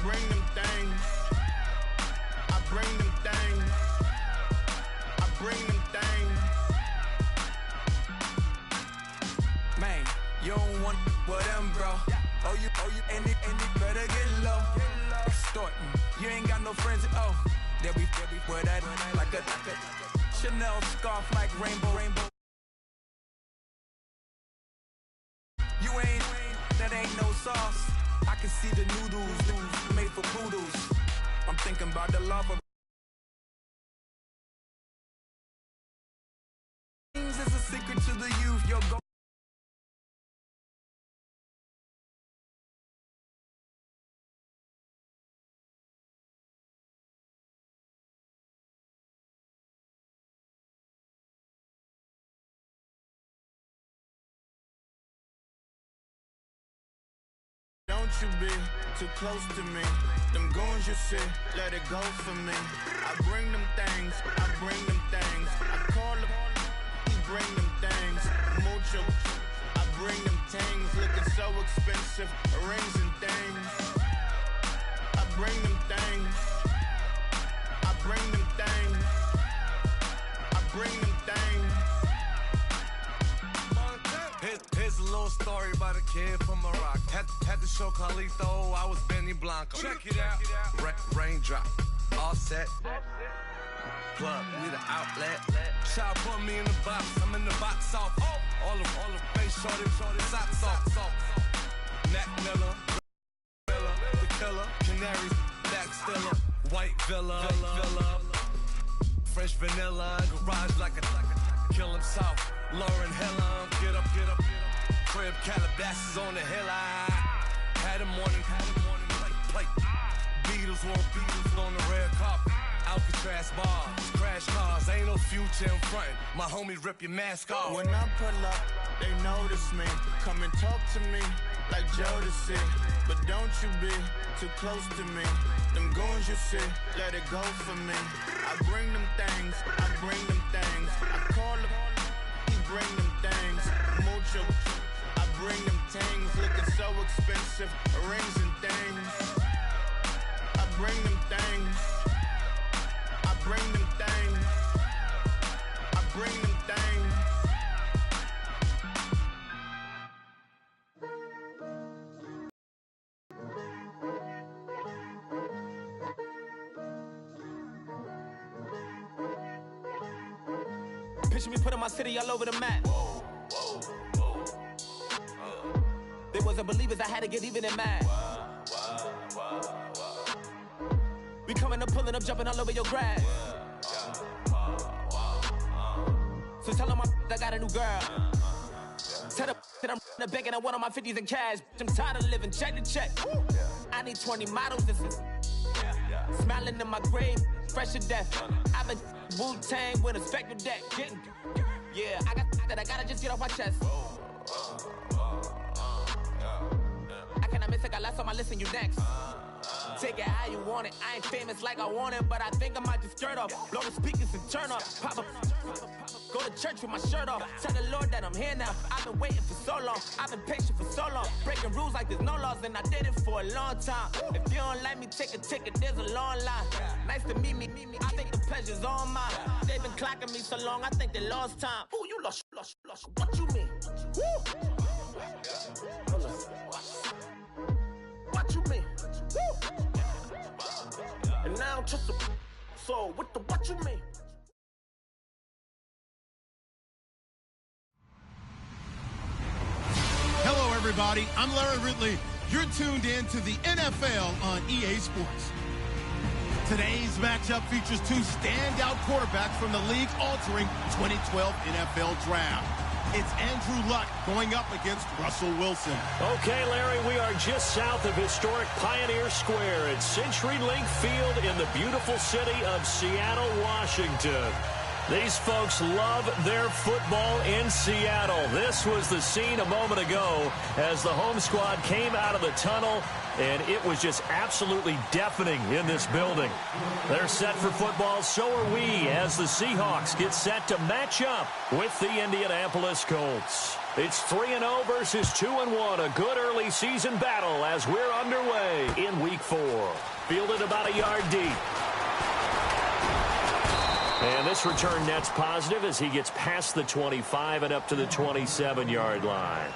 bring them things. I bring them things. I bring them things. Man, you don't want with them, bro. Oh, you, and it better get low. Extorting, you ain't got no friends. Oh, they'll be with that like a Chanel scarf like rainbow. You ain't, that ain't no sauce. I can see the noodles made for poodles. I'm thinking about the love of things is a secret to the youth. Yo, go. Don't you be too close to me. Them goons you see, let it go for me. I bring them things, I bring them things. I call them, he bring them things. Mucho, I bring them things. Looking so expensive, rings and things. I bring them things. I bring them things. I bring them things. Here's a little story about a kid from Morocco. Had to show Carlito I was Benny Blanco. Check it out. Raindrop, all set. Plug, we the outlet. Child put me in the box. I'm in the box off. All the face shorty, socks off. Mac Miller, the killer, Canaries, back stiller, white villa, fresh vanilla, garage like a kill himself. Lauren Hill, get up. Crib Calabasas on the hill. I had him morning plate. Beatles on the red carpet. Alcatraz bars, crash cars, ain't no future in front. My homie rip your mask off. When I pull up, they notice me. Come and talk to me like Jodeci. But don't you be too close to me. Them goons you see, let it go for me. I bring them things, I bring them things. I call them, he bring them things. Mucho, I bring them things. Looking so expensive, rings and things. I bring them things. I bring them things. I bring them things. Picture me putting my city all over the map. They wasn't believers, I had to get even and mad. We coming up, pulling up, jumping all over your grass. So tell them I got a new girl. Tell them that I'm begging at one of my 50s in cash. I'm tired of living check to check. I need 20 models, this is smiling in my grave, fresh to death. I've been Wu-Tang with a spectral deck. Yeah, I gotta just get off my chest. I cannot miss it, got last on my list and you next. Take it how you want it. I ain't famous like I want it, but I think I might just skirt off. Blow the speakers and turn up. Pop up. Go to church with my shirt off. Tell the Lord that I'm here now. I've been waiting for so long. I've been patient for so long. Breaking rules like there's no laws, and I did it for a long time. If you don't like me, take a ticket. There's a long line. Nice to meet me. I think the pleasure's all mine. They've been clocking me so long, I think they lost time. Ooh, you lost. What you mean? Woo! What you mean? Woo! And now I'm just a so what you mean? Hello, everybody. I'm Larry Ridley. You're tuned in to the NFL on EA Sports. Today's matchup features two standout quarterbacks from the league-altering 2012 NFL Draft. It's Andrew Luck going up against Russell Wilson. Okay, Larry, we are just south of historic Pioneer Square at CenturyLink Field in the beautiful city of Seattle, Washington. These folks love their football in Seattle. This was the scene a moment ago as the home squad came out of the tunnel, and it was just absolutely deafening in this building. They're set for football, so are we, as the Seahawks get set to match up with the Indianapolis Colts. It's 3-0 versus 2-1. A good early season battle as we're underway in Week 4. Fielded about a yard deep. And this return net's positive as he gets past the 25 and up to the 27-yard line.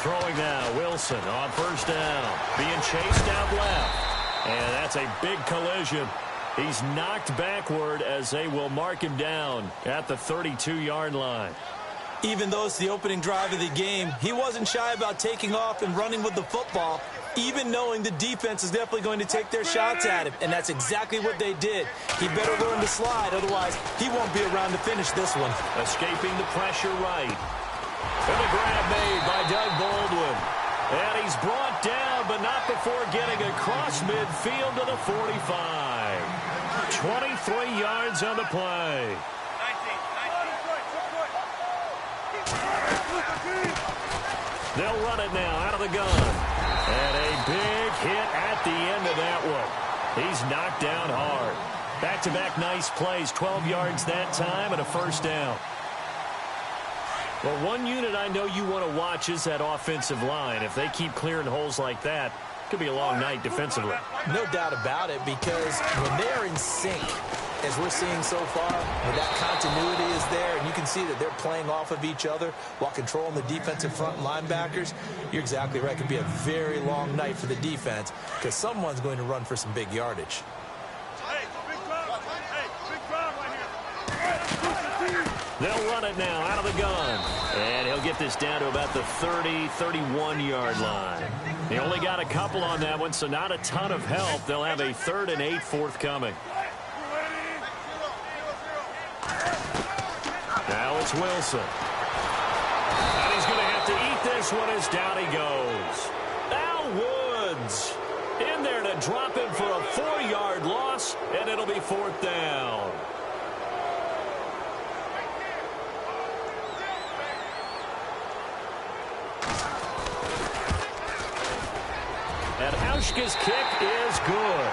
Throwing now, Wilson on first down. Being chased out left. And that's a big collision. He's knocked backward as they will mark him down at the 32-yard line. Even though it's the opening drive of the game, he wasn't shy about taking off and running with the football, even knowing the defense is definitely going to take their shots at him. And that's exactly what they did. He better learn to slide, otherwise he won't be around to finish this one. Escaping the pressure right. And the grab made by Doug Baldwin. And he's brought down, but not before getting across midfield to the 45. 23 yards on the play. They'll run it now out of the gun. And a big hit at the end of that one. He's knocked down hard. Back-to-back nice plays, 12 yards that time and a first down. Well, one unit I know you want to watch is that offensive line. If they keep clearing holes like that, it could be a long night defensively. No doubt about it, because when they are in sync, as we're seeing so far, when that continuity is there, and you can see that they're playing off of each other while controlling the defensive front linebackers, you're exactly right. It could be a very long night for the defense because someone's going to run for some big yardage. They'll run it now out of the gun. And he'll get this down to about the 30, 31-yard line. He only got a couple on that one, so not a ton of help. They'll have a 3rd and 8 forthcoming. Now it's Wilson. And he's going to have to eat this one as down he goes. Al Woods in there to drop him for a 4-yard loss, and it'll be 4th down. And Hauschka's kick is good.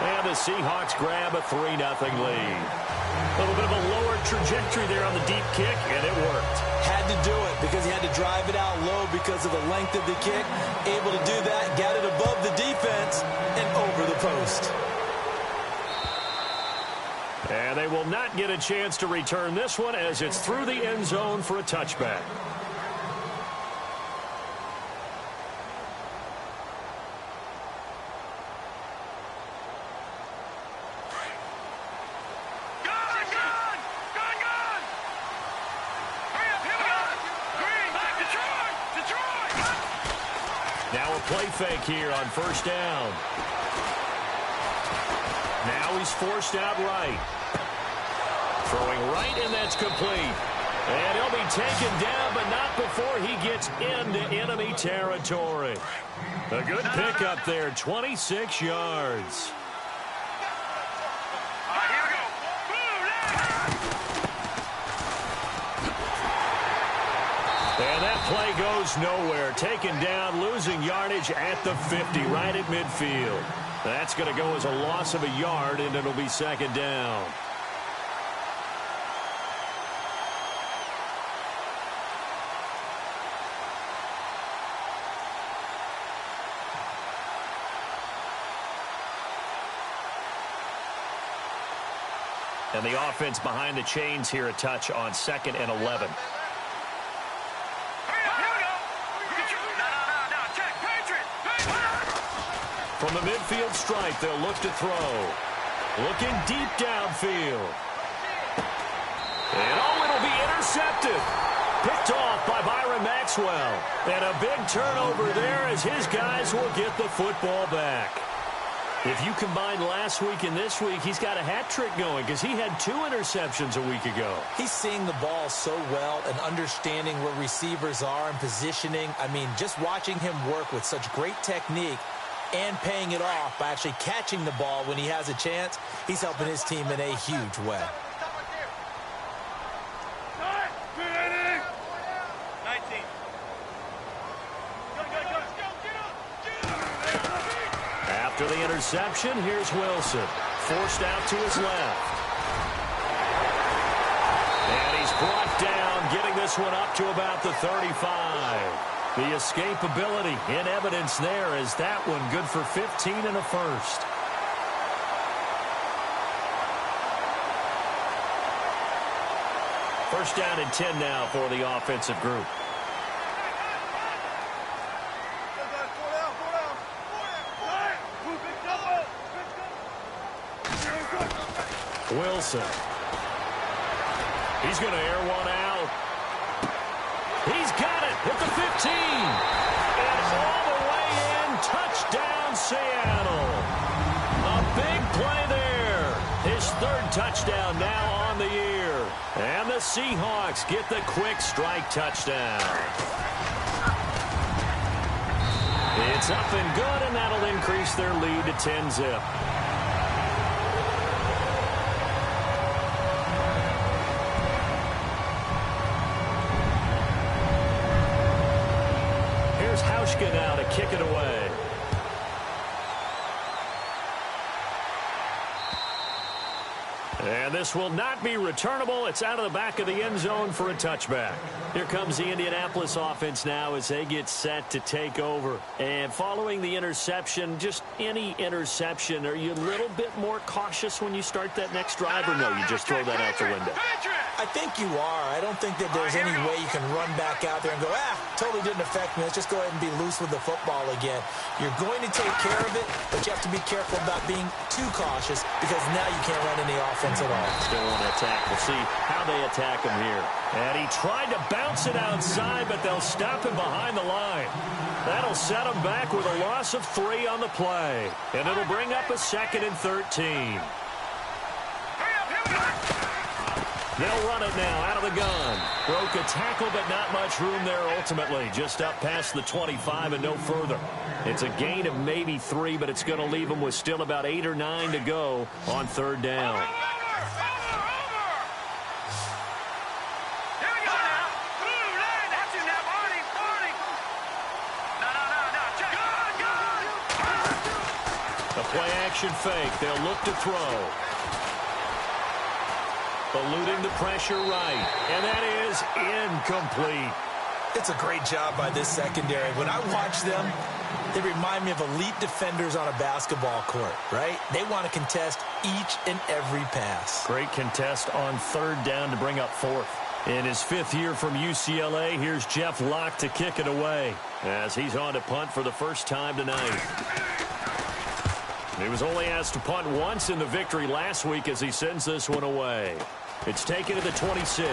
And the Seahawks grab a 3-0 lead. A little bit of a lower trajectory there on the deep kick, and it worked. Had to do it because he had to drive it out low because of the length of the kick. Able to do that, got it above the defense and over the post. And they will not get a chance to return this one as it's through the end zone for a touchback. Play fake here on first down. Now he's forced out right. Throwing right, and that's complete. And he'll be taken down, but not before he gets into enemy territory. A good pickup there, 26 yards. And that play goes nowhere. Taken down, losing yardage at the 50, right at midfield. That's going to go as a loss of a yard, and it'll be 2nd down. And the offense behind the chains here a touch on 2nd and 11. From the midfield stripe, they'll look to throw. Looking deep downfield. And it'll be intercepted. picked off by Byron Maxwell. And a big turnover there as his guys will get the football back. If you combine last week and this week, he's got a hat trick going because he had 2 interceptions a week ago. He's seeing the ball so well and understanding where receivers are and positioning. I mean, just watching him work with such great technique and paying it off by actually catching the ball when he has a chance, he's helping his team in a huge way. After the interception, here's Wilson. Forced out to his left. And he's brought down, getting this one up to about the 35. The escapability in evidence there as that one good for 15 and a first. First down and 10 now for the offensive group. Wilson. He's going to air one out. He's got it at the 15. And all the way in. Touchdown, Seattle. A big play there. His 3rd touchdown now on the year. And the Seahawks get the quick strike touchdown. It's up and good, and that'll increase their lead to 10-zip. Hauschka now to kick it away. And this will not be returnable. It's out of the back of the end zone for a touchback. Here comes the Indianapolis offense now as they get set to take over. And following the interception, just any interception, are you a little bit more cautious when you start that next drive, or no, you just throw that out the window? I think you are. I don't think that there's any way you can run back out there and go, totally didn't affect me. Let's just go ahead and be loose with the football again. You're going to take care of it, but you have to be careful about being too cautious because now you can't run any offense at all. Still want to attack. We'll see how they attack him here. And he tried to bounce it outside, but they'll stop him behind the line. That'll set him back with a loss of 3 on the play. And it'll bring up a 2nd and 13. They'll run it now out of the gun. Broke a tackle, but not much room there ultimately. Just up past the 25 and no further. It's a gain of maybe 3, but it's going to leave them with still about 8 or 9 to go on 3rd down. A play-action fake. They'll look to throw. Eluding the pressure right. And that is incomplete. It's a great job by this secondary. When I watch them, they remind me of elite defenders on a basketball court, right? They want to contest each and every pass. Great contest on 3rd down to bring up 4th. In his 5th year from UCLA, here's Jeff Locke to kick it away as he's on to punt for the first time tonight. He was only asked to punt once in the victory last week as he sends this one away. It's taken to the 26.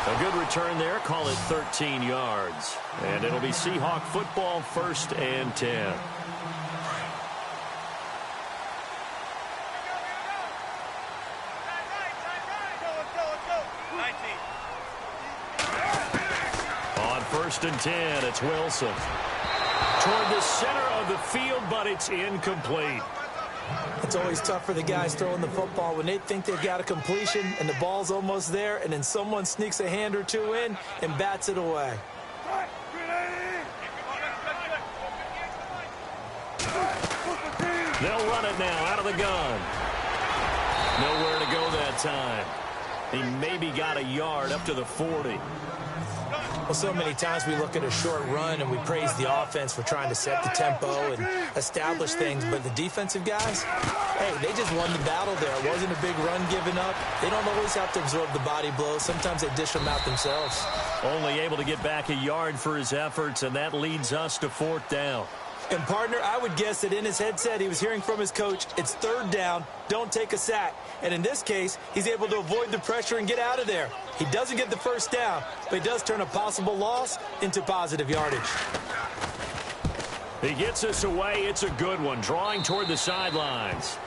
A good return there. Call it 13 yards. And it'll be Seahawk football, 1st and 10. On 1st and 10, it's Wilson. Toward the center of the field, but it's incomplete. It's always tough for the guys throwing the football when they think they've got a completion and the ball's almost there, and then someone sneaks a hand or 2 in and bats it away. They'll run it now out of the gun. Nowhere to go that time. He maybe got a yard up to the 40. Well, so many times we look at a short run and we praise the offense for trying to set the tempo and establish things, but the defensive guys, hey, they just won the battle there. It wasn't a big run given up. They don't always have to absorb the body blows. Sometimes they dish them out themselves. Only able to get back a yard for his efforts, and that leads us to 4th down. And, partner, I would guess that in his headset he was hearing from his coach, it's third down, don't take a sack. And in this case, he's able to avoid the pressure and get out of there. He doesn't get the first down, but he does turn a possible loss into positive yardage. He gets us away. It's a good one, drawing toward the sidelines.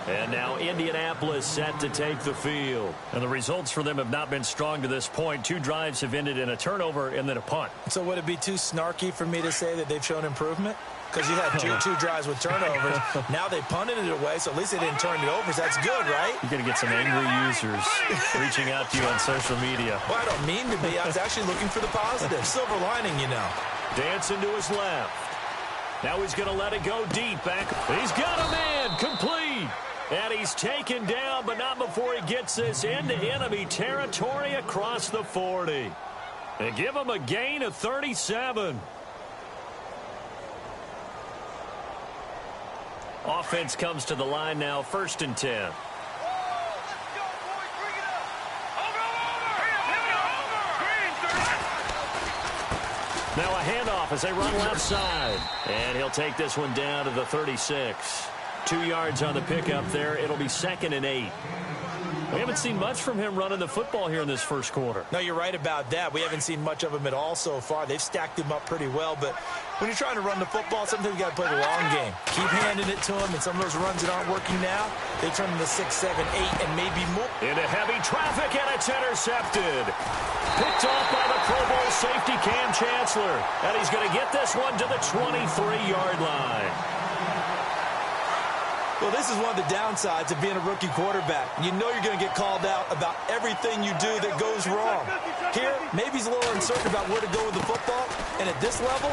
And now Indianapolis set to take the field. And the results for them have not been strong to this point. 2 drives have ended in a turnover and then a punt. So would it be too snarky for me to say that they've shown improvement? Because you had two drives with turnovers. Now they punted it away, so at least they didn't turn it over. So that's good, right? You're going to get some angry users reaching out to you on social media. Well, I don't mean to be. I was actually looking for the positive. Silver lining, you know. Dancing to his left. Now he's going to let it go deep back. He's got a man complete. And he's taken down, but not before he gets this into enemy territory across the 40. And give him a gain of 37. Offense comes to the line now, 1st and 10. Now a handoff as they run left side. And he'll take this one down to the 36. 2 yards on the pickup there. It'll be 2nd and 8. We haven't seen much from him running the football here in this first quarter. No, you're right about that. We haven't seen much of him at all so far. They've stacked him up pretty well, but when you're trying to run the football, sometimes you got to play the long game. Keep handing it to him, and some of those runs that aren't working now, they turn into 6, 7, 8, and maybe more. Into heavy traffic, and it's intercepted. Picked off by the Pro Bowl safety Cam Chancellor, and he's going to get this one to the 23-yard line. Well, this is one of the downsides of being a rookie quarterback. You know you're going to get called out about everything you do that goes wrong. Here, maybe he's a little uncertain about where to go with the football. And at this level,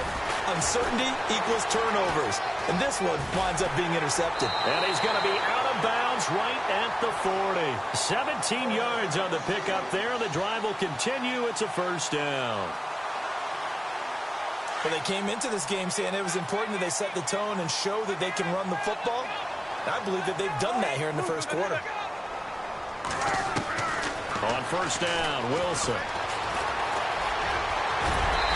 uncertainty equals turnovers. And this one winds up being intercepted. And he's going to be out of bounds right at the 40. 17 yards on the pickup there. The drive will continue. It's a 1st down. Well, they came into this game saying it was important that they set the tone and show that they can run the football. I believe that they've done that here in the first quarter. On 1st down, Wilson.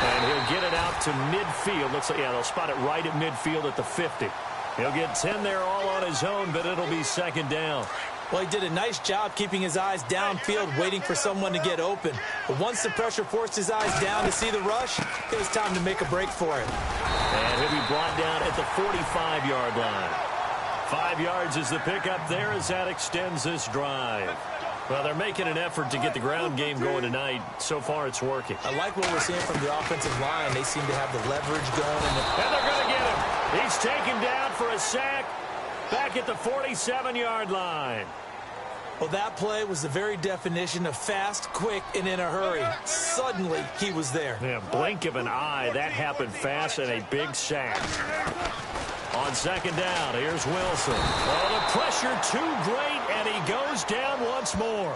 And he'll get it out to midfield. Looks like, yeah, they'll spot it right at midfield at the 50. He'll get 10 there all on his own, but it'll be 2nd down. Well, he did a nice job keeping his eyes downfield, waiting for someone to get open. But once the pressure forced his eyes down to see the rush, it was time to make a break for it. And he'll be brought down at the 45-yard line. 5 yards is the pickup there as that extends this drive. Well, they're making an effort to get the ground game going tonight. So far, it's working. I like what we're seeing from the offensive line. They seem to have the leverage going. And they're going to get him. He's taken down for a sack back at the 47-yard line. Well, that play was the very definition of fast, quick, and in a hurry. Suddenly, he was there. Yeah, blink of an eye. That happened fast and a big sack. On 2nd down, here's Wilson. Oh, the pressure too great, and he goes down once more.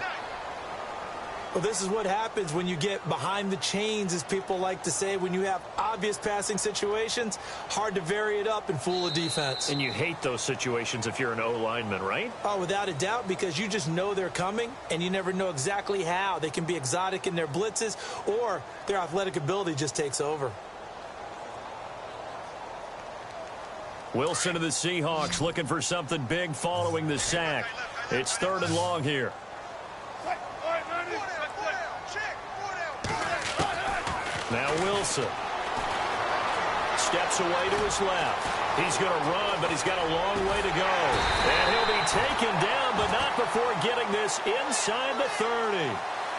Well, this is what happens when you get behind the chains, as people like to say. When you have obvious passing situations, hard to vary it up and fool a defense. And you hate those situations if you're an O-lineman, right? Oh, without a doubt, because you just know they're coming, and you never know exactly how. They can be exotic in their blitzes, or their athletic ability just takes over. Wilson of the Seahawks looking for something big following the sack. It's 3rd and long here. Now Wilson steps away to his left. He's going to run, but he's got a long way to go. And he'll be taken down, but not before getting this inside the 30.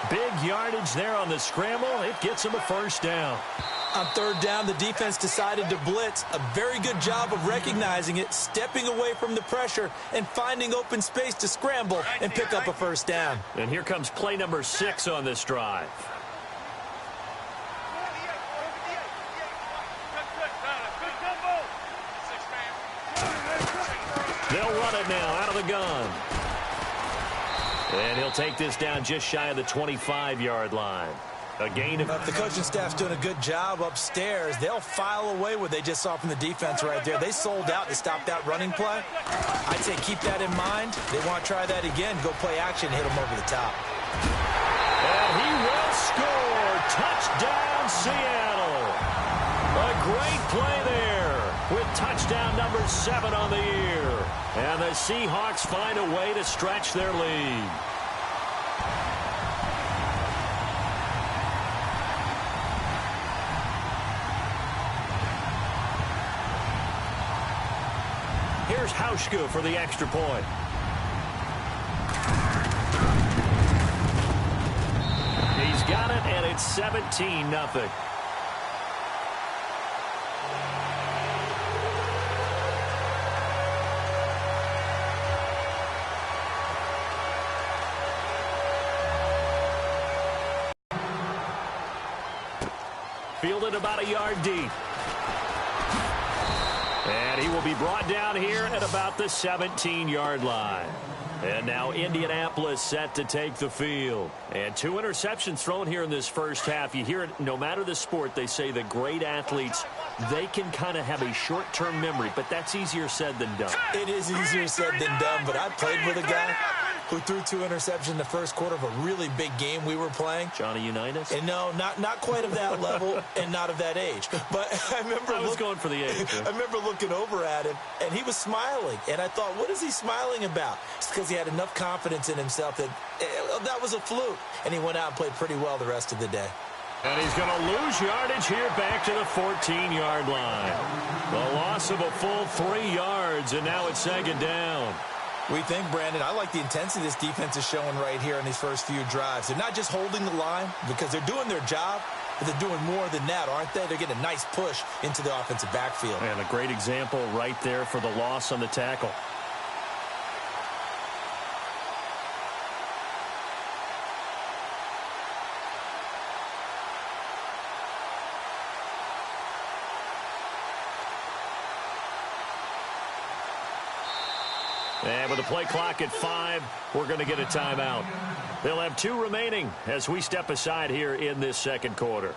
Big yardage there on the scramble. It gets him a 1st down. On 3rd down, the defense decided to blitz. A very good job of recognizing it, stepping away from the pressure, and finding open space to scramble and pick up a 1st down. And here comes play number 6 on this drive. They'll run it now out of the gun. And he'll take this down just shy of the 25-yard line. A gain of... If the coaching staff's doing a good job upstairs, they'll file away what they just saw from the defense right there. They sold out to stop that running play. I'd say keep that in mind. They want to try that again. Go play action, hit them over the top. And he will score. Touchdown, Seattle. A great play there with touchdown number 7 on the year. And the Seahawks find a way to stretch their lead. Here's Hauschka for the extra point. He's got it, and it's 17-0. Fielded about a yard deep. And he will be brought down here at about the 17-yard line. And now Indianapolis set to take the field. And 2 interceptions thrown here in this first half. You hear it, no matter the sport, they say that great athletes, they can kind of have a short-term memory, but that's easier said than done. It is easier said than done, but I played with a guy who threw 2 interceptions in the first quarter of a really big game we were playing. Johnny Unitas? And no, not quite of that level and not of that age. But I was going for the age. I remember looking over at him, and he was smiling. And I thought, what is he smiling about? It's because he had enough confidence in himself that that was a fluke. And he went out and played pretty well the rest of the day. And he's going to lose yardage here back to the 14-yard line. The loss of a full 3 yards, and now it's second down. We think, Brandon, I like the intensity this defense is showing right here in these first few drives. They're not just holding the line because they're doing their job, but they're doing more than that, aren't they? They're getting a nice push into the offensive backfield. And a great example right there for the loss on the tackle. And with the play clock at 5, we're going to get a timeout. They'll have 2 remaining as we step aside here in this second quarter.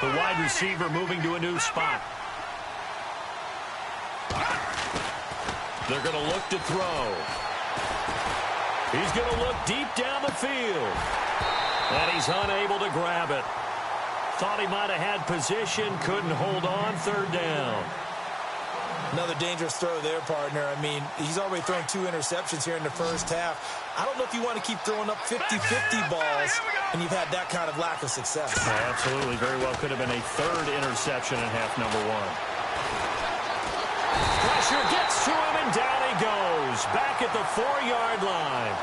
The wide receiver moving to a new spot. They're going to look to throw. He's going to look deep down the field. And he's unable to grab it. Thought he might have had position, couldn't hold on, 3rd down. Another dangerous throw there, partner. I mean, he's already thrown 2 interceptions here in the first half. I don't know if you want to keep throwing up 50-50 balls, and you've had that kind of lack of success. Yeah, absolutely. Very well could have been a 3rd interception in half number 1. Pressure gets to him, and down he goes. Back at the 4-yard line.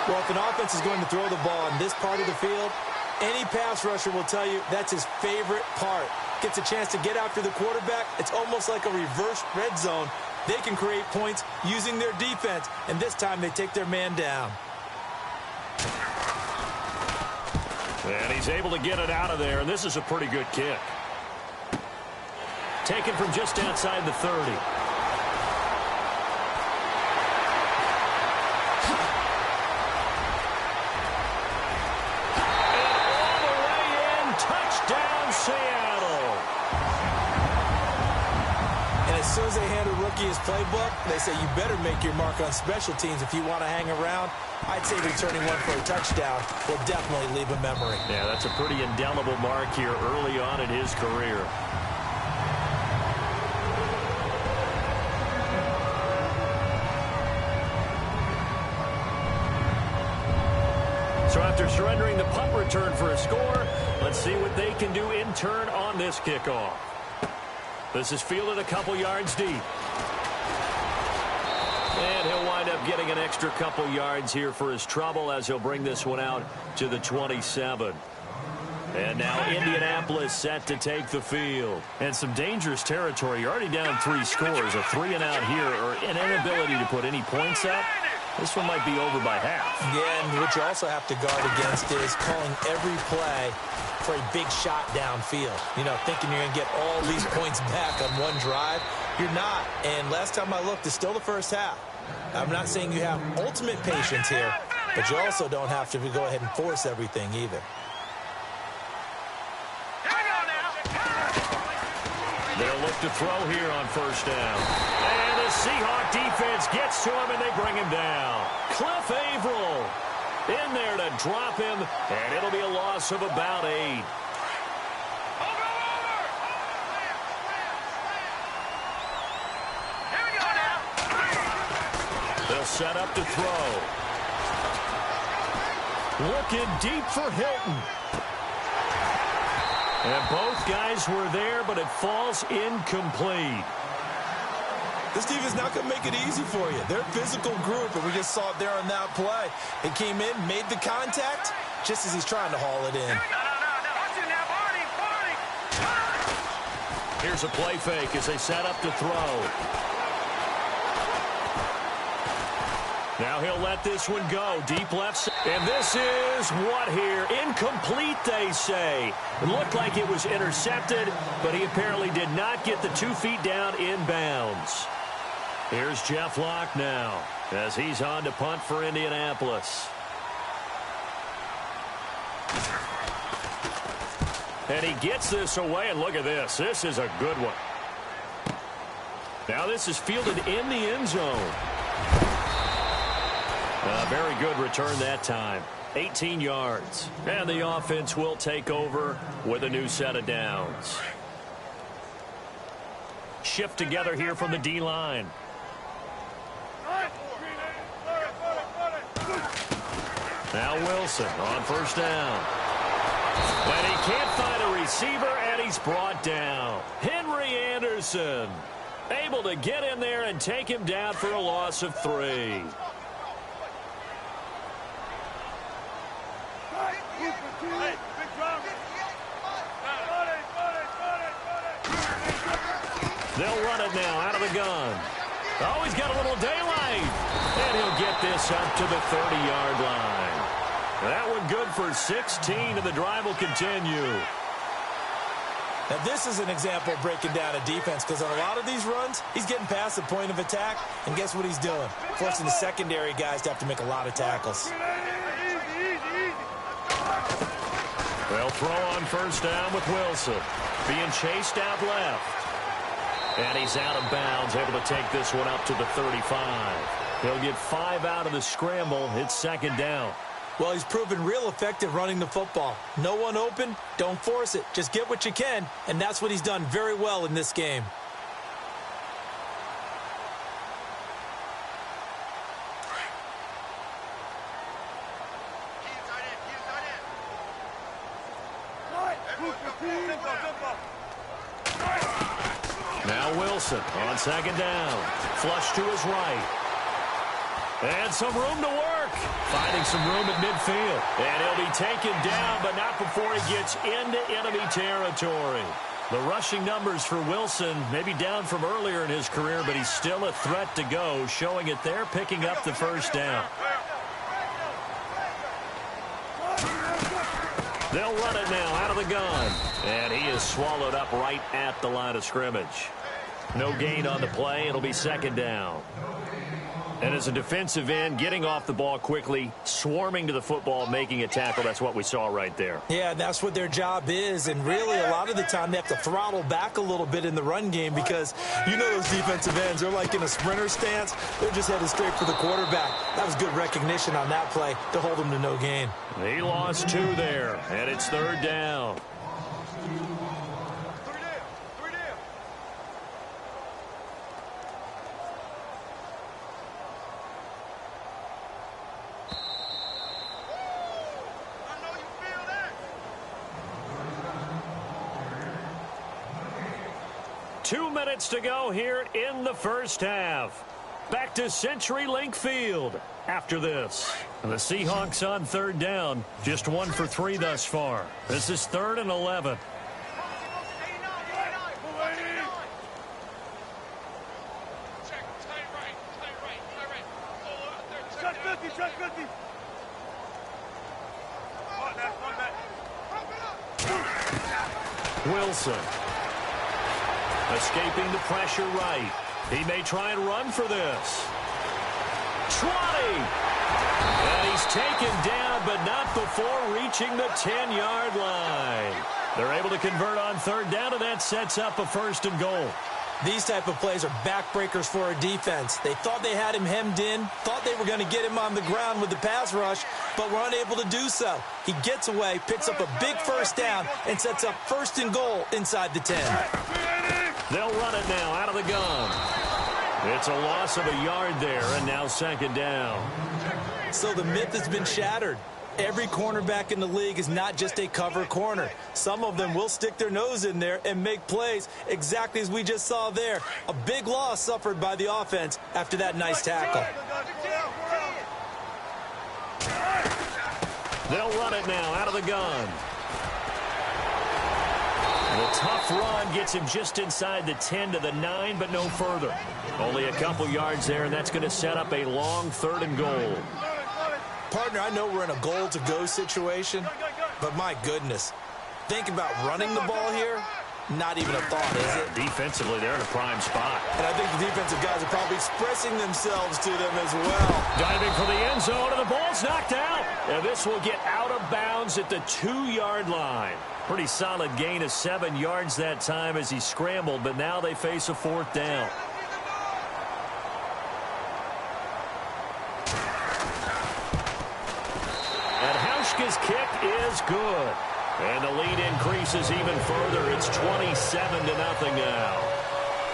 Well, if an offense is going to throw the ball in this part of the field, any pass rusher will tell you that's his favorite part. Gets a chance to get after the quarterback. It's almost like a reverse red zone. They can create points using their defense, and this time they take their man down. And he's able to get it out of there, and this is a pretty good kick. Taken from just outside the 30. Seattle. And as soon as they hand a rookie his playbook, they say you better make your mark on special teams if you want to hang around. I'd say returning one for a touchdown will definitely leave a memory. Yeah, that's a pretty indelible mark here early on in his career. So after surrendering the punt return for a score, let's see what they can do in turn on this kickoff. This is fielded a couple yards deep. And he'll wind up getting an extra couple yards here for his trouble as he'll bring this one out to the 27. And now Indianapolis set to take the field. And some dangerous territory. You're already down 3 scores. A 3-and-out here, or an inability to put any points up. This one might be over by half. Yeah, and what you also have to guard against is calling every play for a big shot downfield. You know, thinking you're going to get all these points back on one drive. You're not. And last time I looked, it's still the first half. I'm not saying you have ultimate patience here, but you also don't have to go ahead and force everything either. They'll look to throw here on first down. And the Seahawk defense gets to him, and they bring him down. Cliff Averill in there to drop him, and it'll be a loss of about 8. They'll set up to throw. Looking deep for Hilton. And both guys were there, but it falls incomplete. This defense not going to make it easy for you. They're a physical group, and we just saw it there on that play. It came in, made the contact, just as he's trying to haul it in. Here's a play fake as they set up to throw. Now he'll let this one go. Deep left. And this is what here? Incomplete, they say. It looked like it was intercepted, but he apparently did not get the 2 feet down inbounds. Here's Jeff Locke now as he's on to punt for Indianapolis. And he gets this away, and look at this. This is a good one. Now this is fielded in the end zone. A very good return that time. 18 yards. And the offense will take over with a new set of downs. Shift together here from the D-line. Now Wilson on first down. And he can't find a receiver, and he's brought down. Henry Anderson able to get in there and take him down for a loss of 3. They'll run it now out of the gun. Oh, he's got a little daylight. And he'll get this up to the 30-yard line. That one good for 16, and the drive will continue. Now, this is an example of breaking down a defense, because on a lot of these runs, he's getting past the point of attack, and guess what he's doing? Forcing the secondary guys to have to make a lot of tackles. They'll throw on first down with Wilson. Being chased out left. And he's out of bounds, able to take this one up to the 35. He'll get 5 out of the scramble. It's second down. Well, he's proven real effective running the football. No one open, don't force it. Just get what you can, and that's what he's done very well in this game. Now Wilson on second down. Flush to his right. And some room to work. Finding some room at midfield. And he'll be taken down, but not before he gets into enemy territory. The rushing numbers for Wilson may be down from earlier in his career, but he's still a threat to go, showing it there, picking up the first down. They'll run it now out of the gun. And he is swallowed up right at the line of scrimmage. No gain on the play. It'll be second down. And as a defensive end, getting off the ball quickly, swarming to the football, making a tackle, that's what we saw right there. Yeah, that's what their job is. And really, a lot of the time, they have to throttle back a little bit in the run game because you know those defensive ends, they're like in a sprinter stance. They're just headed straight for the quarterback. That was good recognition on that play to hold him to no gain. He lost 2 there, and it's third down. Two minutes to go here in the first half. back to CenturyLink Field after this. And the Seahawks on third down, just 1 for 3 thus far. This is 3rd and 11. Wilson escaping the pressure right. He may try and run for this. 20. And he's taken down, but not before reaching the 10-yard line. They're able to convert on third down, and that sets up a 1st and goal. These type of plays are backbreakers for a defense. They thought they had him hemmed in, thought they were going to get him on the ground with the pass rush, but were unable to do so. He gets away, picks up a big 1st down, and sets up 1st and goal inside the 10. They'll run it now out of the gun. It's a loss of a yard there, and now 2nd down. So the myth has been shattered. Every cornerback in the league is not just a cover corner. Some of them will stick their nose in there and make plays exactly as we just saw there. A big loss suffered by the offense after that nice tackle. They'll run it now out of the gun. The tough run gets him just inside the 10 to the 9, but no further. Only a couple yards there, and that's going to set up a long 3rd and goal. Partner, I know we're in a goal-to-go situation, but my goodness, think about running the ball here, not even a thought, is it? Defensively, they're in a prime spot. And I think the defensive guys are probably expressing themselves to them as well. Diving for the end zone, and the ball's knocked out. And this will get out of bounds at the 2-yard line. Pretty solid gain of 7 yards that time as he scrambled, but now they face a 4th down. His kick is good. And the lead increases even further. It's 27-0 now.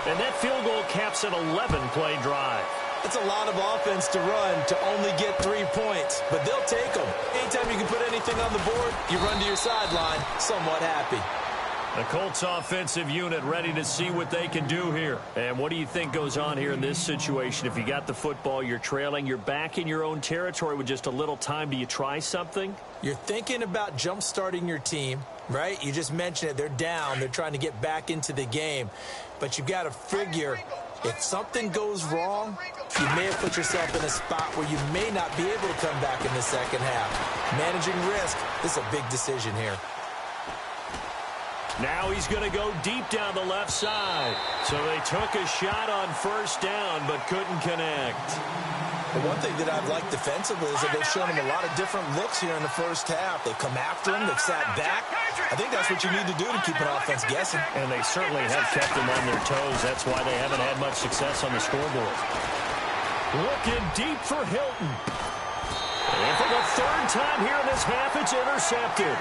And that field goal caps an 11-play drive. That's a lot of offense to run to only get 3 points, but they'll take them. Anytime you can put anything on the board, you run to your sideline somewhat happy. The Colts offensive unit ready to see what they can do here. And what do you think goes on here in this situation? If you got the football, you're trailing, you're back in your own territory with just a little time. Do you try something? You're thinking about jump-starting your team, right? You just mentioned it. They're down. They're trying to get back into the game. But you've got to figure if something goes wrong, you may have put yourself in a spot where you may not be able to come back in the second half. Managing risk, this is a big decision here. Now he's going to go deep down the left side. So they took a shot on 1st down, but couldn't connect. The one thing that I've liked defensively is that they've shown him a lot of different looks here in the 1st half. They've come after him. They've sat back. I think that's what you need to do to keep an offense guessing. And they certainly have kept them on their toes. That's why they haven't had much success on the scoreboard. Looking deep for Hilton. And for the 3rd time here in this half, it's intercepted.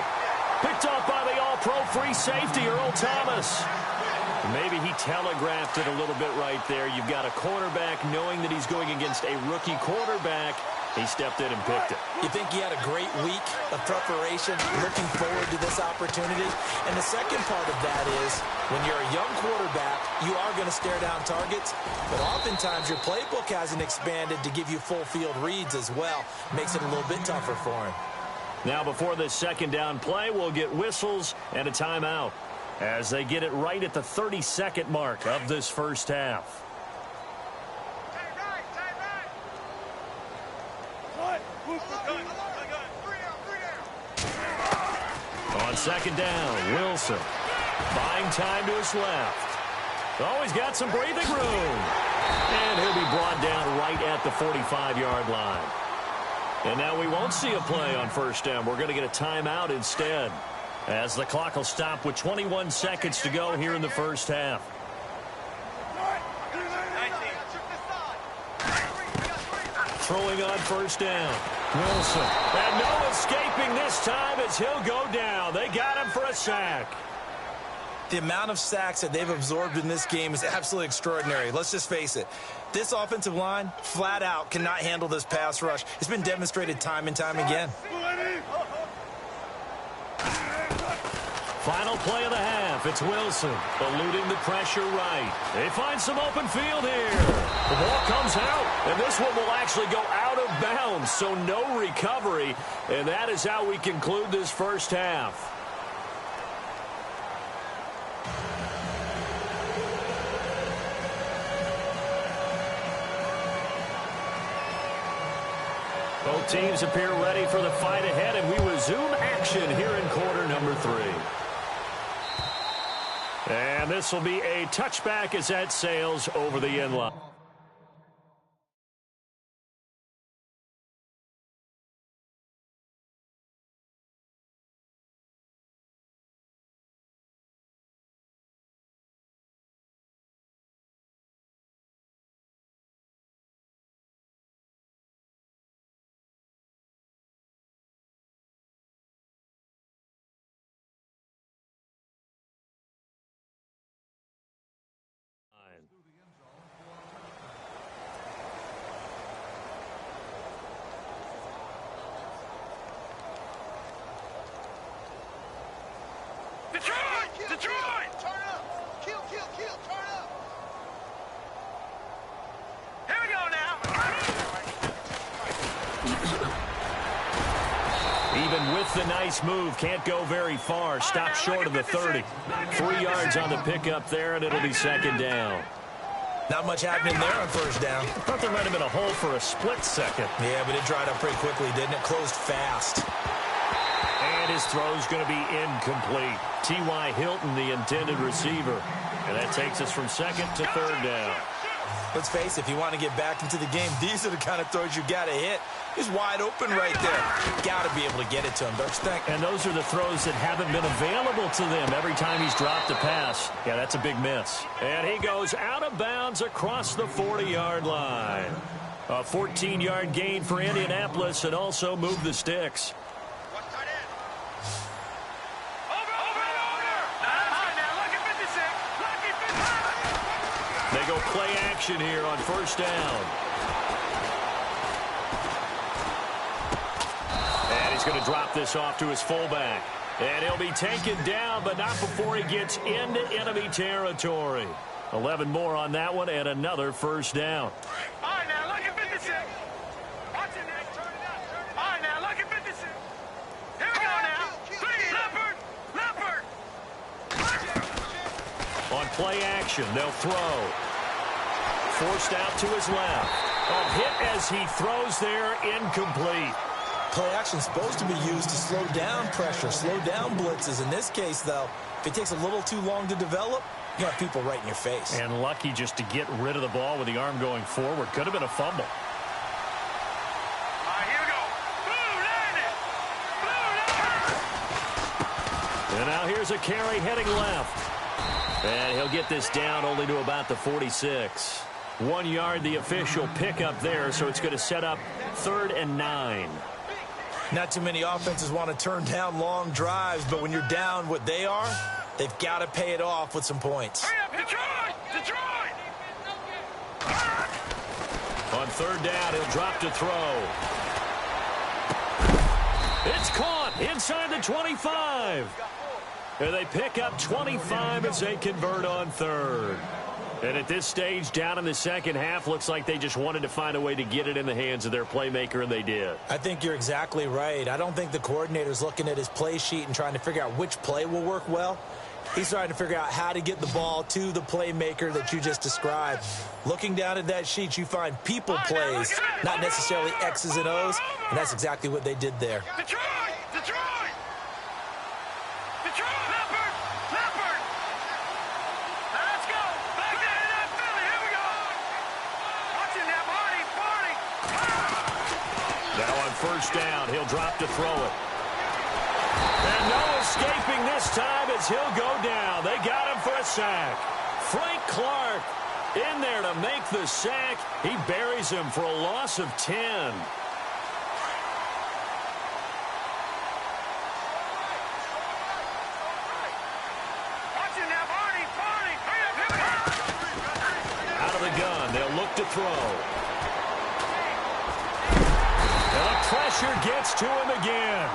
Picked off by the all-pro free safety, Earl Thomas. Maybe he telegraphed it a little bit right there. You've got a quarterback knowing that he's going against a rookie quarterback. He stepped in and picked it. You think he had a great week of preparation, looking forward to this opportunity? And the second part of that is, when you're a young quarterback, you are going to stare down targets, but oftentimes your playbook hasn't expanded to give you full field reads as well. Makes it a little bit tougher for him. Now before this 2nd down play, we'll get whistles and a timeout as they get it right at the 32nd mark of this 1st half. On 2nd down, Wilson buying time to his left. Oh, he's got some breathing room. And he'll be brought down right at the 45-yard line. And now we won't see a play on 1st down. We're going to get a timeout instead, as the clock will stop with 21 seconds to go here in the 1st half. Throwing on 1st down. Wilson. And no escaping this time as he'll go down. They got him for a sack. The amount of sacks that they've absorbed in this game is absolutely extraordinary. Let's just face it. This offensive line, flat out, cannot handle this pass rush. It's been demonstrated time and time again. Final final play of the half. It's Wilson eluding the pressure right. They find some open field here. The ball comes out, and this one will actually go out of bounds, so no recovery. And that is how we conclude this first half. Both teams appear ready for the fight ahead, and we resume action here in quarter number 3. And this will be a touchback as that sails over the end line. Detroit! Turn up! Kill, turn up! Here we go now! Even with the nice move, can't go very far. Stopped short of the 30. 3 yards on the pickup there, and it'll be second down. Not much happening there on first down. I thought there might have been a hole for a split second. Yeah, but it dried up pretty quickly, didn't it? Closed fast. And his throw's going to be incomplete. T.Y. Hilton, the intended receiver. And that takes us from second to third down. Let's face it, if you want to get back into the game, these are the kind of throws you got to hit. He's wide open right there. Got to be able to get it to him, don't you think? And those are the throws that haven't been available to them every time he's dropped a pass. Yeah, that's a big miss. And he goes out of bounds across the 40-yard line. A 14-yard gain for Indianapolis, and also move the sticks. They go play action here on first down. And he's going to drop this off to his fullback. And he'll be taken down, but not before he gets into enemy territory. 11 more on that one, and another first down. All right, now, look at 56. Watch it, Nick. Turn it out. All right, now, look at 56. Here we go now. Please, Leopard. On play action, they'll throw. Forced out to his left. A hit as he throws there, incomplete. Play action is supposed to be used to slow down pressure, slow down blitzes. In this case, though, if it takes a little too long to develop, you got people right in your face. And lucky just to get rid of the ball with the arm going forward. Could have been a fumble. All right, here we go. Blue, And now here's a carry heading left. And he'll get this down only to about the 46. 1 yard, the official pickup there, so it's going to set up 3rd and 9. Not too many offenses want to turn down long drives, but when you're down what they are, they've got to pay it off with some points. hurry up, Detroit! On 3rd down, he'll drop to throw. It's caught inside the 25. And they pick up 25 as they convert on 3rd. And at this stage, down in the second half, looks like they just wanted to find a way to get it in the hands of their playmaker, and they did. I think you're exactly right. I don't think the coordinator's looking at his play sheet and trying to figure out which play will work well. He's trying to figure out how to get the ball to the playmaker that you just described. Looking down at that sheet, you find people plays, not necessarily X's and O's, and that's exactly what they did there. Detroit! Leopard! Now let's go! Back there in that Philly, here we go! Watch it now, Barney! Now on 1st down, he'll drop to throw it. And no escaping this time as he'll go down. They got him for a sack. Frank Clark in there to make the sack. He buries him for a loss of 10. Out of the gun, they'll look to throw. And the pressure gets to him again.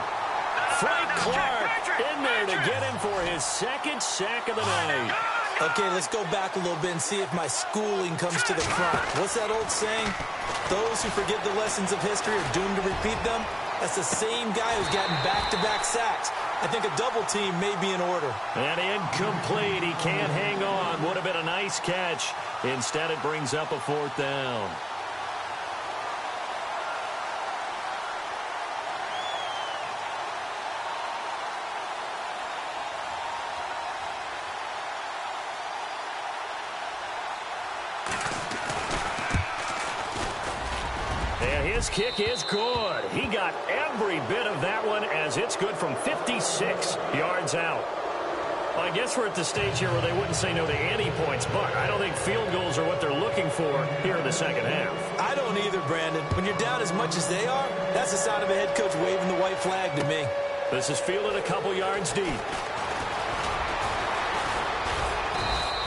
Frank Clark in there to get him for his second sack of the night. Okay, let's go back a little bit and see if my schooling comes to the front. What's that old saying? Those who forget the lessons of history are doomed to repeat them. That's the same guy who's gotten back-to-back sacks. I think a double team may be in order. And incomplete. He can't hang on. Would have been a nice catch. Instead, it brings up a 4th down. His kick is good. He got every bit of that one as it's good from 56 yards out. Well, I guess we're at the stage here where they wouldn't say no to any points, but I don't think field goals are what they're looking for here in the second half. I don't either, Brandon. When you're down as much as they are, that's the sign of a head coach waving the white flag to me. This is fielded a couple yards deep.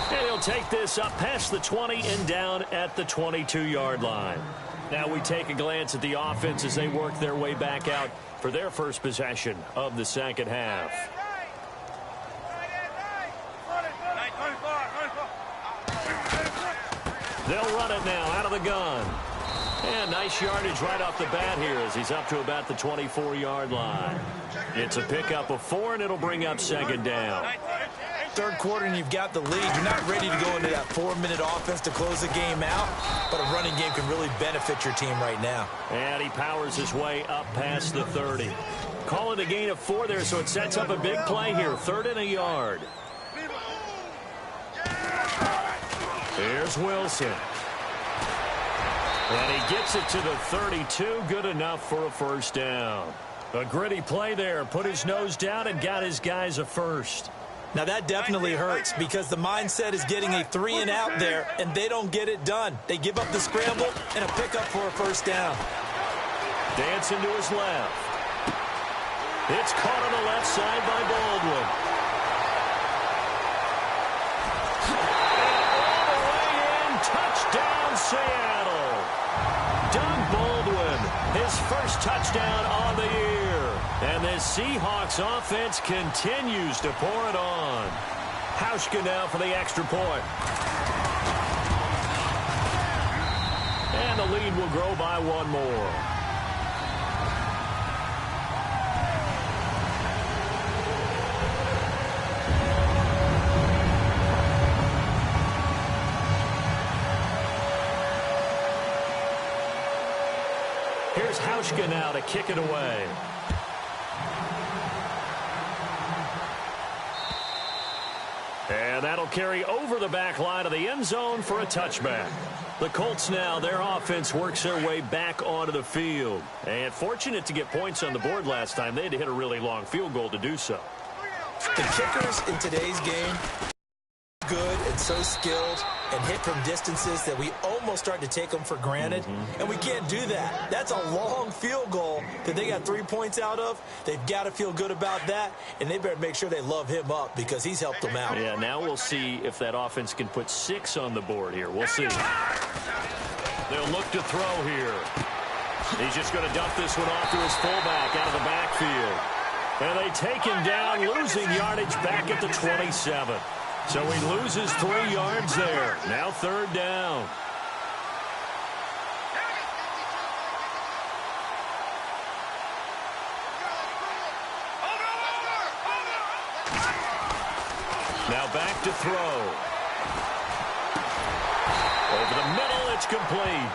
And he'll take this up past the 20 and down at the 22-yard line. Now we take a glance at the offense as they work their way back out for their first possession of the second half. They'll run it now out of the gun. And nice yardage right off the bat here as he's up to about the 24-yard line. It's a pickup of 4, and it'll bring up second down. Third quarter and you've got the lead. You're not ready to go into that 4-minute offense to close the game out, but a running game can really benefit your team right now. And he powers his way up past the 30. Call it a gain of 4 there, so it sets up a big play here. 3rd and a yard. Here's Wilson. And he gets it to the 32. Good enough for a first down. A gritty play there. Put his nose down and got his guys a first. Now that definitely hurts because the mindset is getting a 3-and-out there, and they don't get it done. They give up the scramble and a pickup for a first down. Dancing to his left. It's caught on the left side by Baldwin. And all the way in, touchdown Seattle. Doug Baldwin, his first touchdown on the year. And this Seahawks offense continues to pour it on. Hauschka now for the extra point. And the lead will grow by 1 more. Here's Hauschka now to kick it away. And that'll carry over the back line of the end zone for a touchback. The Colts now, their offense works their way back onto the field. And fortunate to get points on the board last time. They had to hit a really long field goal to do so. The kickers in today's game, good and so skilled and hit from distances that we almost start to take them for granted. And we can't do that. That's a long field goal that they got 3 points out of. They've got to feel good about that, and they better make sure they love him up because he's helped them out. Yeah, now we'll see if that offense can put 6 on the board here. We'll see. They'll look to throw here. He's just going to dump this one off to his fullback out of the backfield. And they take him down, losing yardage back at the 27. So he loses 3 yards there. Now 3rd down. Now back to throw. Over the middle, it's complete.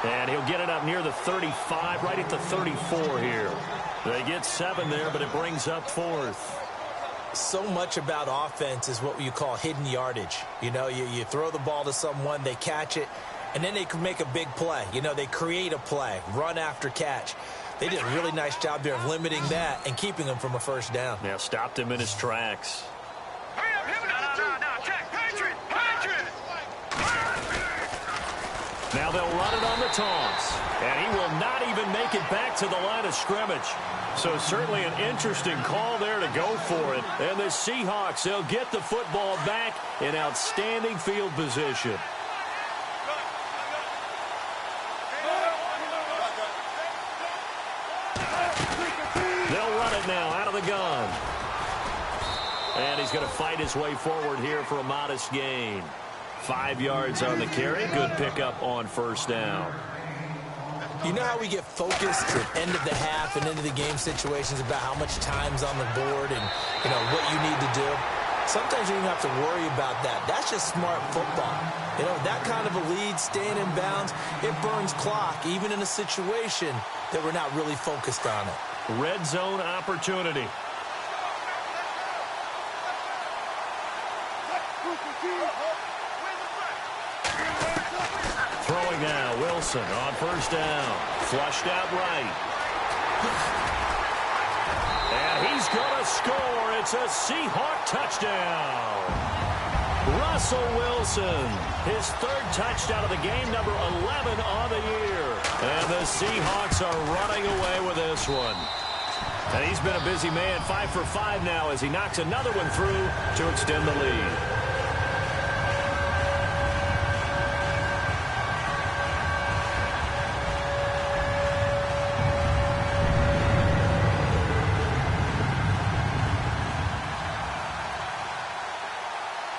And he'll get it up near the 35, right at the 34 here. They get 7 there, but it brings up 4th. So much about offense is what you call hidden yardage. You know, you throw the ball to someone, they catch it, and then they can make a big play. You know, they create a play, run after catch. They did a really nice job there of limiting that and keeping him from a first down. Now stopped him in his tracks. Now they'll run it on the toss. And he will not even make it back to the line of scrimmage. So certainly an interesting call there to go for it. And the Seahawks, they'll get the football back in outstanding field position. They'll run it now out of the gun. And he's going to fight his way forward here for a modest gain. 5 yards on the carry. Good pickup on first down. You know how we get focused at the end of the half and into the game situations about how much time's on the board and, what you need to do? Sometimes you don't have to worry about that. That's just smart football. That kind of a lead, staying in bounds, it burns clock, even in a situation that we're not really focused on it. Red zone opportunity. Throwing now, Wilson on first down. Flushed out right. And he's going to score. It's a Seahawk touchdown. Russell Wilson, his third touchdown of the game, number 11 on the year. And the Seahawks are running away with this one. And he's been a busy man, 5 for 5 now as he knocks another one through to extend the lead.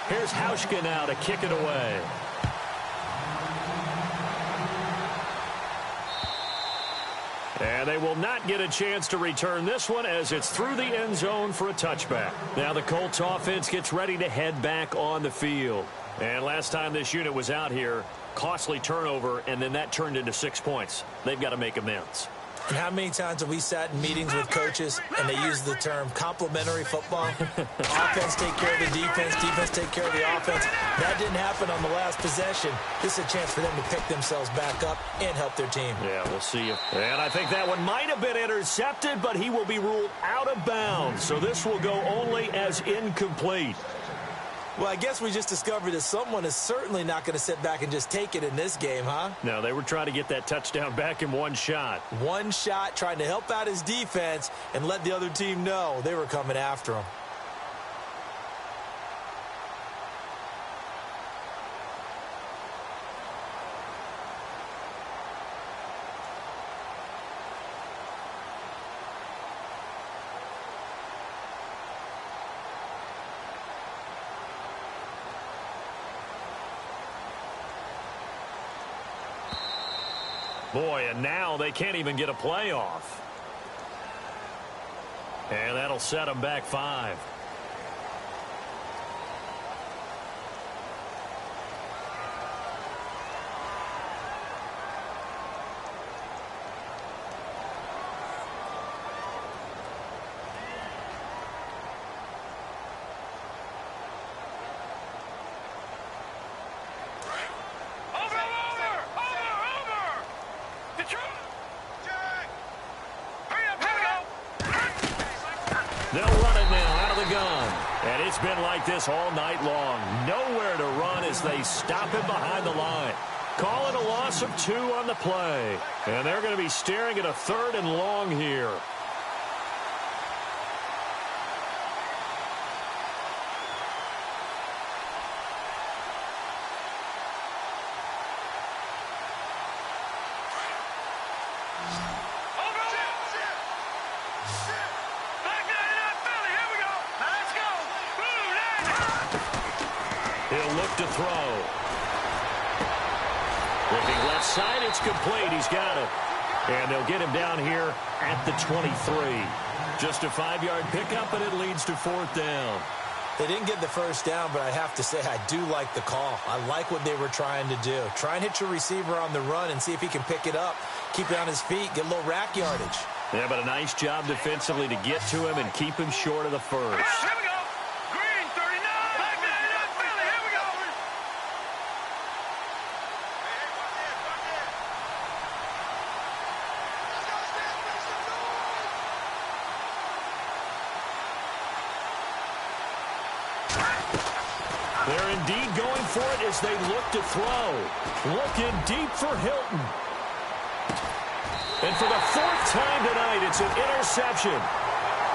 Here's Hauschka now to kick it away. And they will not get a chance to return this one as it's through the end zone for a touchback. Now the Colts offense gets ready to head back on the field. And last time this unit was out here, costly turnover, and then that turned into 6 points. They've got to make amends. And how many times have we sat in meetings with coaches and they use the term complementary football? Offense take care of the defense, defense take care of the offense. That didn't happen on the last possession. This is a chance for them to pick themselves back up and help their team. Yeah, we'll see. And I think that one might have been intercepted, but he will be ruled out of bounds. So this will go only as incomplete. Well, I guess we just discovered that someone is certainly not going to sit back and just take it in this game, huh? No, they were trying to get that touchdown back in one shot. One shot, trying to help out his defense and let the other team know they were coming after him. Boy, and now they can't even get a play off. And that'll set them back 5. They'll run it now out of the gun. And it's been like this all night long. Nowhere to run as they stop him behind the line. Call it a loss of 2 on the play. And they're going to be staring at a 3rd and long here. To throw. Looking left side, it's complete. He's got it. And they'll get him down here at the 23. Just a 5-yard pickup, and it leads to 4th down. They didn't get the first down, but I have to say I do like the call. I like what they were trying to do. Try and hit your receiver on the run and see if he can pick it up. Keep it on his feet. Get a little rack yardage. Yeah, but a nice job defensively to get to him and keep him short of the first. Here we go. Green 39. Back there, Philly. Here we go. They're indeed going for it as they look to throw. Looking deep for Hilton. And for the 4th time tonight, it's an interception.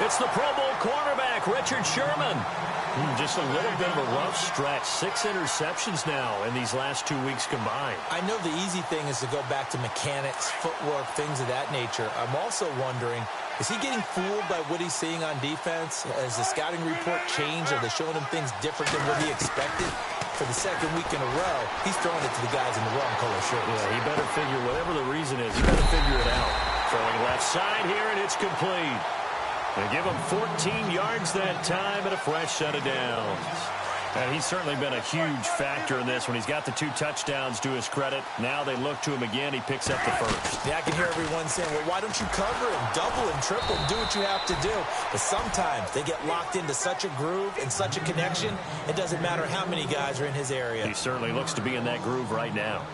It's the Pro Bowl cornerback, Richard Sherman. Just a little bit of a rough stretch. 6 interceptions now in these last 2 weeks combined. I know the easy thing is to go back to mechanics, footwork, things of that nature. I'm also wondering, is he getting fooled by what he's seeing on defense? Has the scouting report changed? Are they showing him things different than what he expected? For the second week in a row, he's throwing it to the guys in the wrong color shirts. Yeah, he better figure, whatever the reason is, he better figure it out. Throwing left side here, and it's complete. They give him 14 yards that time and a fresh set of downs. And he's certainly been a huge factor in this when he's got the 2 touchdowns to his credit. Now they look to him again. He picks up the first. Yeah, I can hear everyone saying, well, why don't you cover him, double him, triple him, do what you have to do. But sometimes they get locked into such a groove and such a connection, it doesn't matter how many guys are in his area. He certainly looks to be in that groove right now.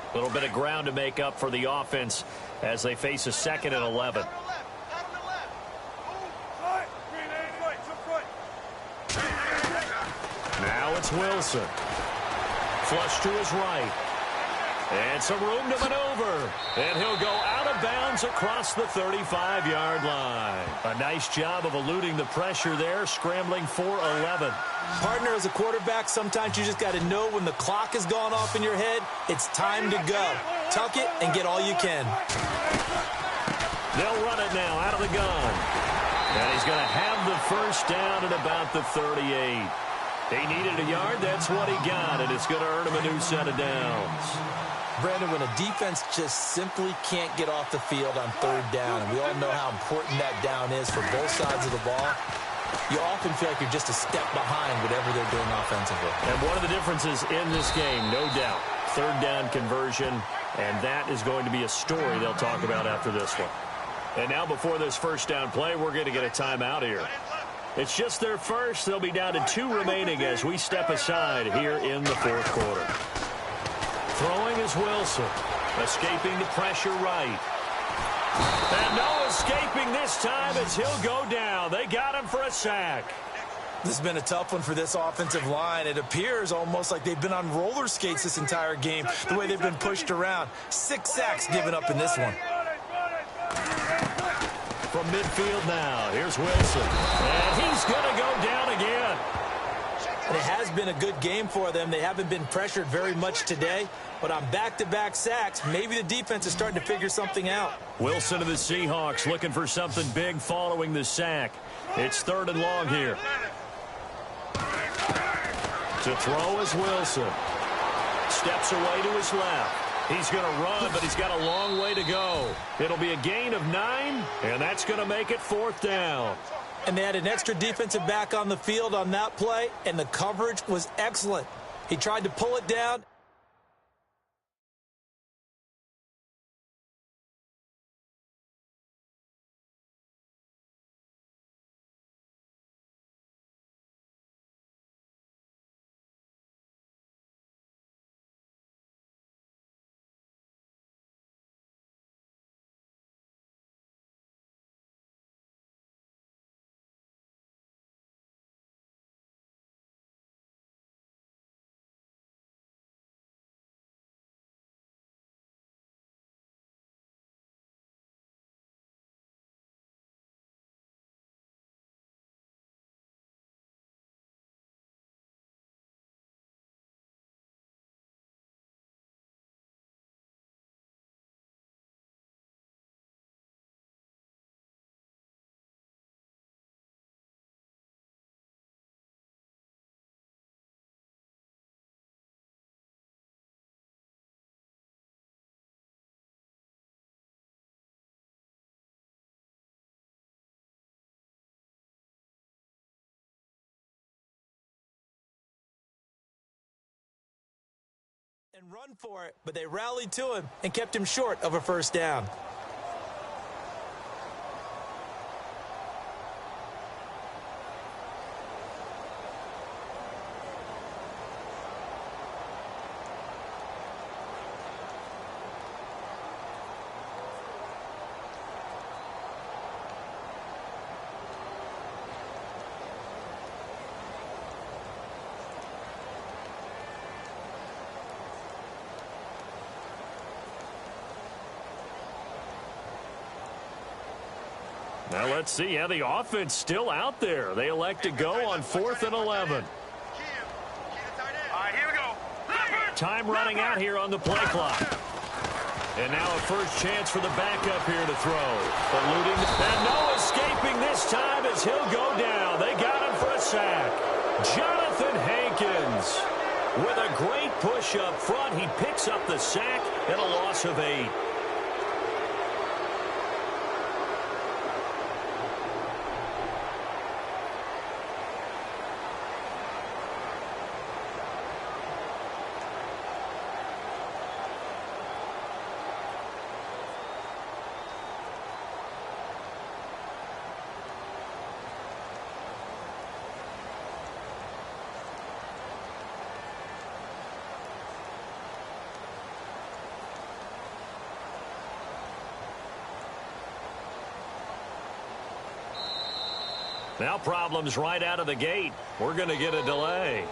A little bit of ground to make up for the offense as they face a 2nd and 11. Now it's Wilson. Flush to his right. And some room to maneuver. And he'll go out of bounds across the 35-yard line. A nice job of eluding the pressure there, scrambling for 11. Partner, as a quarterback, sometimes you just got to know when the clock has gone off in your head, it's time to go. Tuck it and get all you can. They'll run it now out of the gun. And he's going to have the first down at about the 38. He needed a yard. That's what he got, and it's going to earn him a new set of downs. Brandon, when a defense just simply can't get off the field on 3rd down, and we all know how important that down is for both sides of the ball, you often feel like you're just a step behind whatever they're doing offensively. And one of the differences in this game, no doubt, 3rd down conversion, and that is going to be a story they'll talk about after this one. And now before this first down play, we're going to get a timeout here. It's just their first. They'll be down to 2 remaining as we step aside here in the 4th quarter. Throwing is Wilson, escaping the pressure right. And no escaping this time as he'll go down. They got him for a sack. This has been a tough one for this offensive line. It appears almost like they've been on roller skates this entire game, the way they've been pushed around. 6 sacks given up in this one. From midfield now, here's Wilson. And he's going to go down again. And it has been a good game for them. They haven't been pressured very much today, but on back-to-back sacks, maybe the defense is starting to figure something out. Wilson of the Seahawks looking for something big following the sack. It's 3rd and long here. To throw is Wilson. Steps away to his left. He's going to run, but he's got a long way to go. It'll be a gain of 9, and that's going to make it 4th down. And they had an extra defensive back on the field on that play, and the coverage was excellent. He tried to pull it down. And run for it, but they rallied to him and kept him short of a first down. Now let's see. Yeah, the offense still out there. They elect to go on 4th and 11. All right, here we go. Time running out here on the play clock. And now a first chance for the backup here to throw. Eluding, and no escaping this time as he'll go down. They got him for a sack. Jonathan Hankins with a great push up front. He picks up the sack and a loss of 8. Now problems right out of the gate. We're going to get a delay.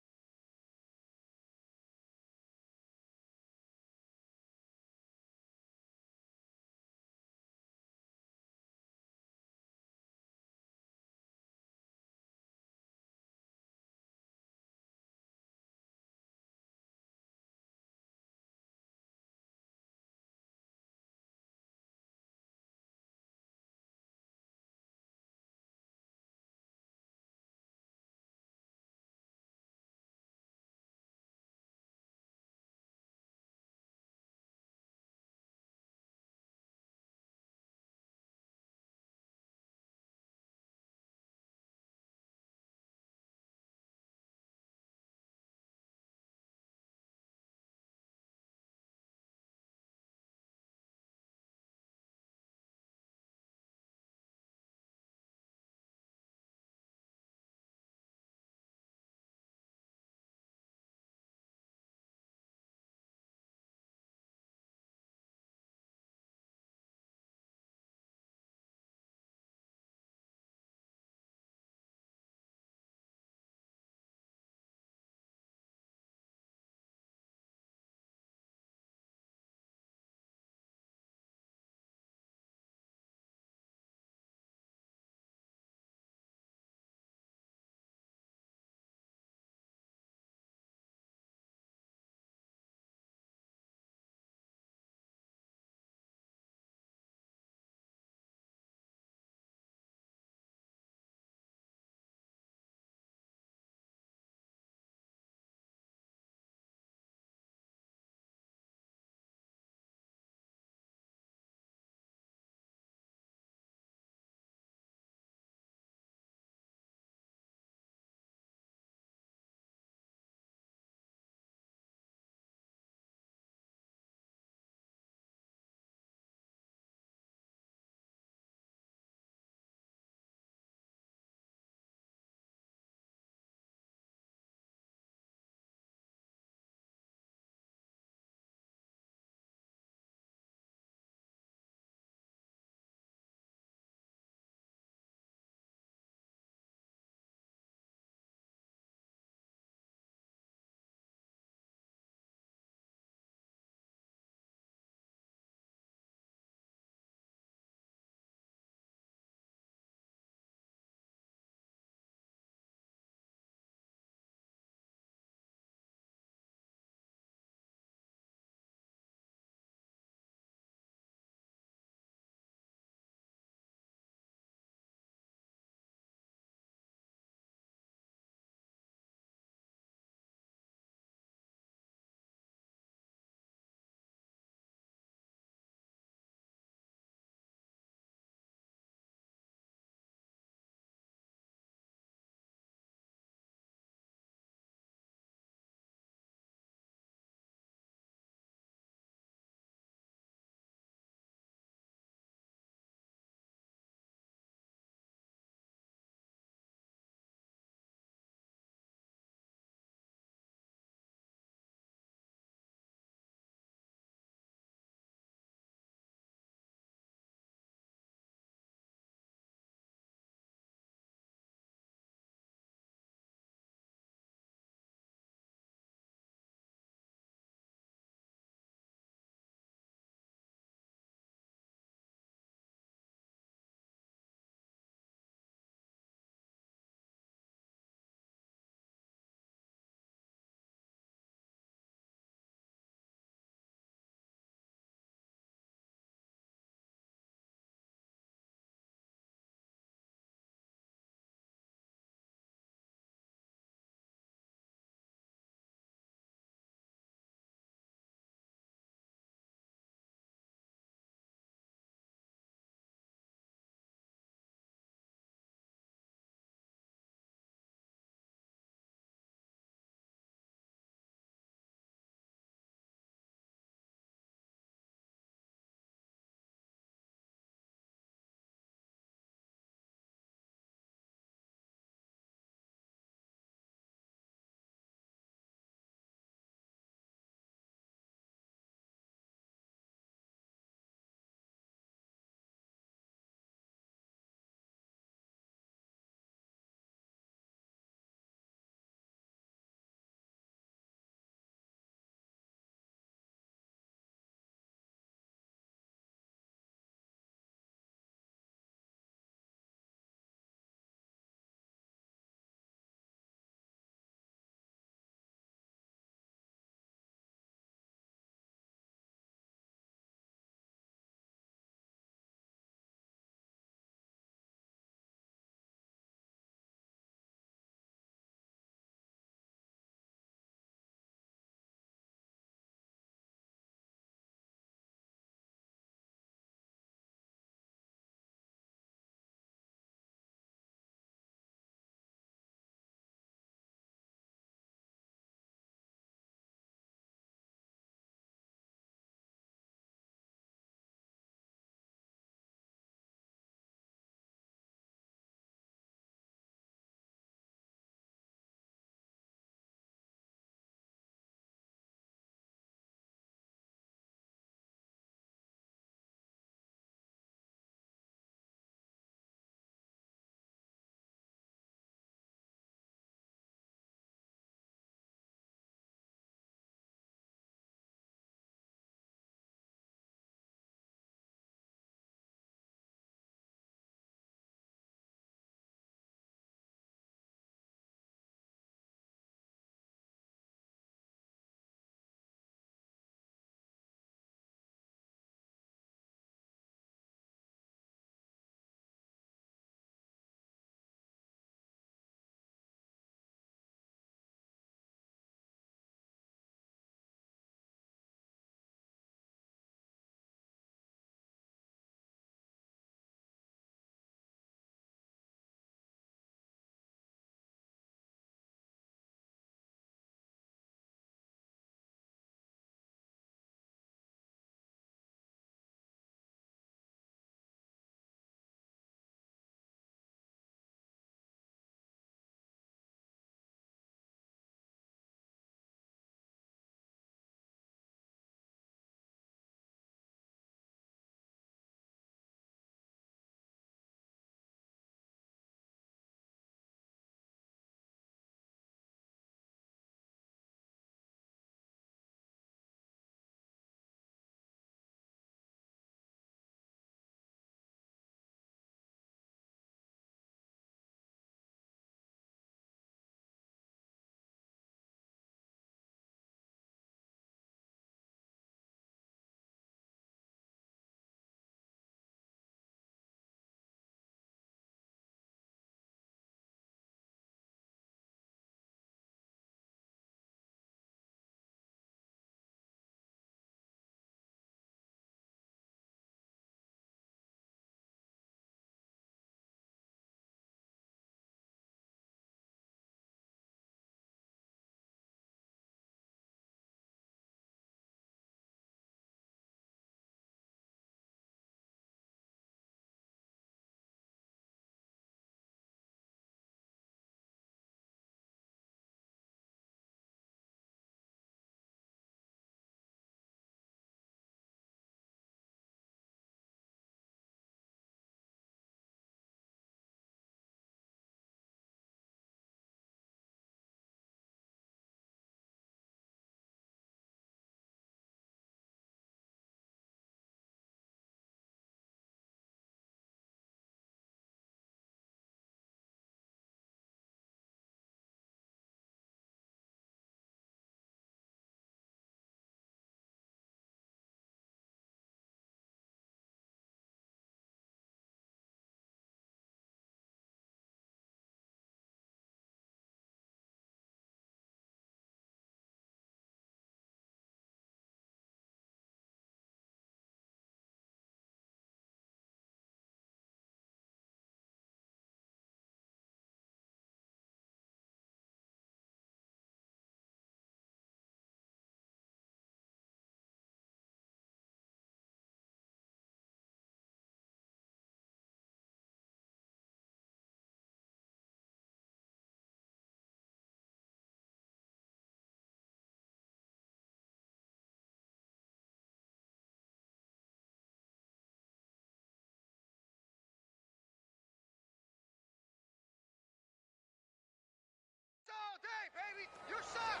baby. You're soft.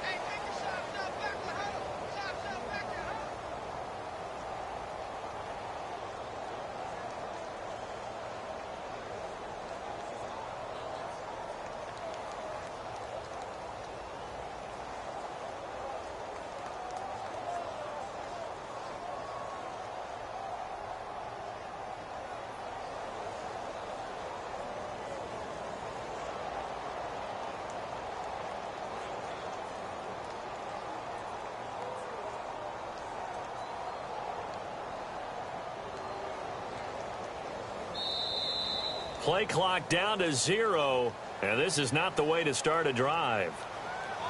Hey, take your soft self back to home. Soft self back to home. Play clock down to 0, and this is not the way to start a drive.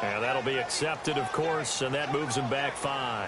And that'll be accepted, of course, and that moves him back 5.